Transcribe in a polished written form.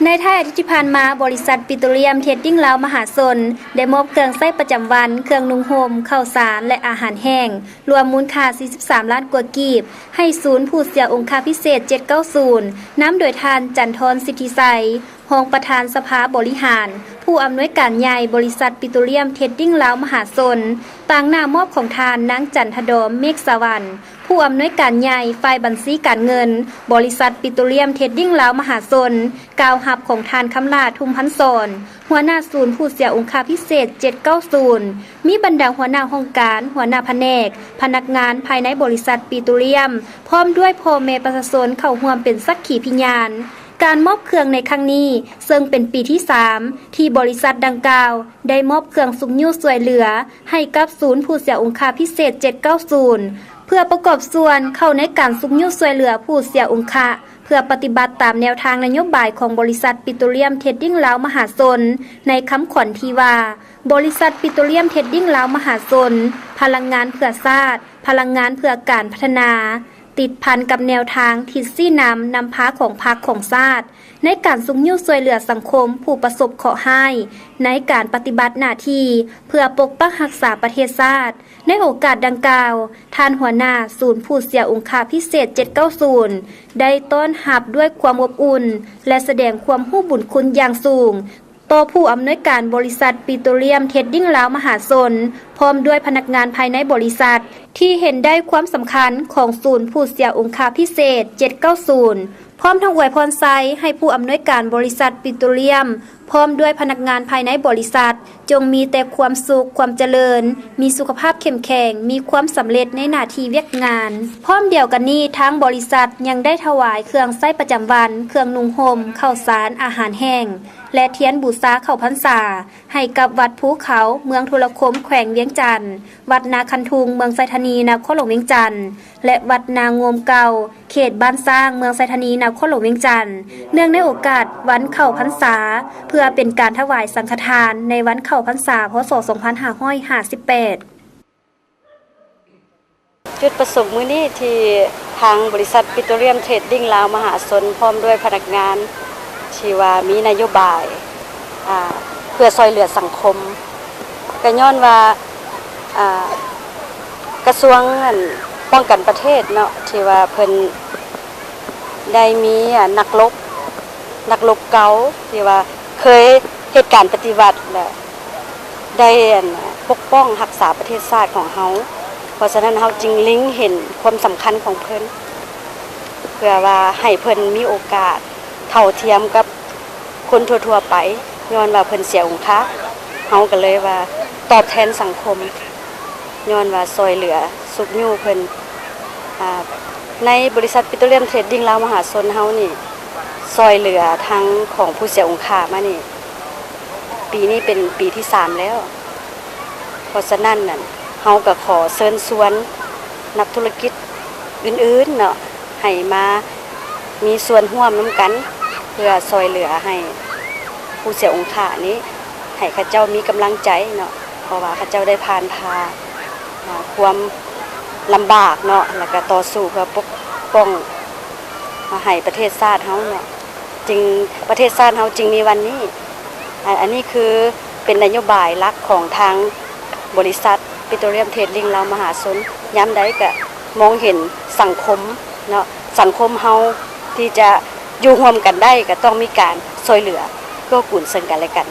ในท้ายอาทิตย์ที่ผ่านมาบริษัทปิโตรเลียมเทรดดิ้งลาวมหาชนได้มอบเครื่องใช้ประจำวันเครื่องนุ่งห่มข้าวสารและอาหารแห้งรวมมูลค่า43ล้านกว่ากีบให้ศูนย์ผู้เสียองค์การพิเศษ790นำโดยทานจันทรสิทธิไสยรองประธานสภาบริหารผู้อำนวยการใหญ่บริษัทปิโตรเลียมเทรดดิ้งลาวมหาชนต่างหน้ามอบของทานนางจันทดมเมฆสวรรค์ผู้อำนวยการใหญ่ฝ่ายบัญชีการเงินบริษัทปิโตรเลียมเทรดดิ้งลาวมหาชนกล่าวหับของทานคำลาทุมพันศรหัวหน้าศูนย์ผู้เสียองค์การพิเศษ790มีบรรดาหัวหน้าห้องการหัวหน้าแผนกพนักงานภายในบริษัทปิโตรเลียมพร้อมด้วยพ่อแม่ประชาชนเข้าร่วมเป็นสักขีพยานการมอบเครื่องในครั้งนี้ซึ่งเป็นปีที่3ที่บริษัทดังกล่าวได้มอบเครื่องสุกยิ้วสวยเหลือให้กับศูนย์ผู้เสียองค์การพิเศษ790เพื่อประกอบส่วนเข้าในการสุกยิ้วสวยเหลือผู้เสียองค์การเพื่อปฏิบัติตามแนวทางนโยบายของบริษัทปิโตรเลียมเทรดดิ้งลาวมหาชนในคำขวัญที่ว่าบริษัทปิโตรเลียมเทรดดิ้งลาวมหาชนพลังงานเพื่อชาติพลังงานเพื่อการพัฒนาติดพันกับแนวทางทิศซี่นำพาของพรรคของชาติในการสุกยิ้วช่วยเหลือสังคมผู้ประสบเคราะห์ให้ในการปฏิบัติหน้าที่เพื่อปกปักรักษาประเทศชาติในโอกาสดังกล่าวท่านหัวหน้าศูนย์ผู้เสียองค์การพิเศษ790ได้ต้อนรับด้วยความอบอุ่นและแสดงความรู้บุญคุณอย่างสูงต่อผู้อำนวยการบริษัทปิโตรเลียมเทรดดิ้งลาวมหาชนพร้อมด้วยพนักงานภายในบริษัทที่เห็นได้ความสำคัญของศูนย์ผู้เสียองค์การพิเศษ790พร้อมทั้งอวยพรไซให้ผู้อำนวยการบริษัทปิโตรเลียมพร้อมด้วยพนักงานภายในบริษัทจงมีแต่ความสุขความเจริญมีสุขภาพเข้มแข็งมีความสำเร็จในหน้าที่เวียกงานพร้อมเดียวกันนี้ทั้งบริษัทยังได้ถวายเครื่องใช้ประจำวันเครื่องนุ่งห่มข้าวสารอาหารแห้งและเทียนบูชาเข้าพรรษาให้กับวัดภูเขาเมืองทุรคมแขวงเวียงจันทน์วัดนาคันทุงเมืองไซธานีนครหลวงเวียงจันทน์และวัดนางงมเก่าเขตบ้านสร้างเมืองไซธานีนครหลวงเวียงจันทน์เนื่องในโอกาสวันเข้าพรรษาเพื่อเป็นการถวายสังฆทานในวันเข้าพรรษาพ.ศ. 2558จุดประสงค์มื้อนี้ที่ทางบริษัทปิโตรเลียมเทรดดิ้งลาวมหาชนพร้อมด้วยพนักงานที่ว่ามีนโยบายเพื่อช่วยเหลือสังคมก็ย้อนว่ากระทรวงป้องกันประเทศเนาะที่ว่าเพิ่นได้มีนักรบเก่าที่ว่าเคยเหตุการณ์ปฏิวัติและได้ปกป้องรักษาประเทศชาติของเฮาเพราะฉะนั้นเฮาจึงลิงก์เห็นความสำคัญของเพิ่นเพื่อว่าให้เพิ่นมีโอกาสเท่าเทียมกับคนทั่วๆไปย้อนว่าเพิ่นเสียองค์ค่าเฮาก็เลยว่าตอบแทนสังคมย้อนว่าช่วยเหลือสุขอยู่เพิ่นในบริษัทปิโตรเลียมเทรดดิ้งลาวมหาชนเฮานี่ช่วยเหลือทั้งของผู้เสียองค์ค่ามานี่ปีนี้เป็นปีที่3แล้วเพราะฉะนั้นน่ะเฮาก็ขอเชิญชวนนักธุรกิจอื่นๆเนาะให้มามีส่วนร่วมนํกันเพื่อช่วยเหลือให้ผู้เสียองค์ค่านี้ให้เขาเจ้ามีกำลังใจเนาะเพราะว่าเขาเจ้าได้ผ่านความลำบากเนาะแล้วก็ต่อสู้เพื่อปกป้องให้ประเทศชาติเฮาเนาะจึงประเทศชาติเฮาจึงมีวันนี้อันนี้คือเป็นนโยบายหลักของทางบริษัทปิโตรเลียมเทรดดิ้งลาวมหาชนย้ำได้ก็มองเห็นสังคมเนาะสังคมเฮาที่จะอยู่ร่วมกันได้ก็ต้องมีการช่วยเหลือเกื้อกูลซึ่งกันและกัน